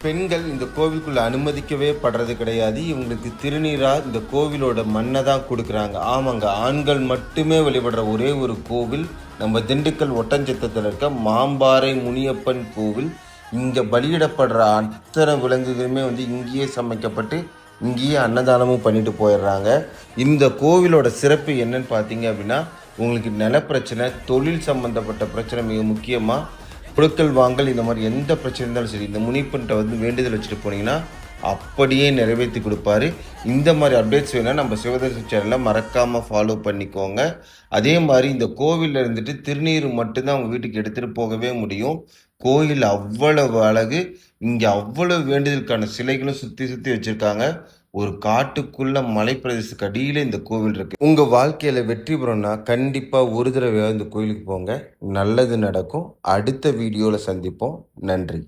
பெண்கள் இந்த கோவிலுக்குள்ள அனுமதிக்கவே படுறது கிடையாது. இவங்களுக்கு திருநீரா இந்த கோவிலோட மண்ணை தான் கொடுக்குறாங்க. ஆமாங்க, ஆண்கள் மட்டுமே வழிபடுற ஒரே ஒரு கோவில் நம்ம திண்டுக்கல் ஒட்டஞ்சத்தத்தில் இருக்க மாம்பாறை முனியப்பன் கோவில். இங்கே பலியிடப்படுற அத்தனை விலங்குகளுமே இங்கேயே சமைக்கப்பட்டு இங்கேயே அன்னதானமும் பண்ணிட்டு போயிடுறாங்க. இந்த கோவிலோட சிறப்பு என்னன்னு பார்த்தீங்க அப்படின்னா, உங்களுக்கு நிலப்பிரச்சனை, தொழில் சம்பந்தப்பட்ட பிரச்சனை, மிக முக்கியமாக கொடுக்கல் வாங்கல், இந்த மாதிரி எந்த பிரச்சனை இருந்தாலும் சரி, இந்த முனிப்பன்ட்ட வேண்டுதல் வச்சுட்டு போனீங்கன்னா அப்படியே நிறைவேற்றி கொடுப்பாரு. இந்த மாதிரி அப்டேட்ஸ் வேணால் நம்ம சிவதர்சி சேனலில் மறக்காமல் ஃபாலோ பண்ணிக்கோங்க. அதே மாதிரி இந்த கோவிலில் திருநீர் மட்டும்தான் அவங்க வீட்டுக்கு எடுத்துகிட்டு போகவே முடியும். கோயில் அவ்வளவு அழகு. இங்கே அவ்வளவு வேண்டுதலுக்கான சிலைகளும் சுற்றி சுற்றி வச்சுருக்காங்க. ஒரு காட்டுக்குள்ள மலைப்பிரதேசத்துக்கு அடியில் இந்த கோவில் இருக்கு. உங்க வாழ்க்கையில வெற்றி பெறணும்னா கண்டிப்பா ஒரு தடவை இந்த கோயிலுக்கு போங்க, நல்லது நடக்கும். அடுத்த வீடியோல சந்திப்போம். நன்றி.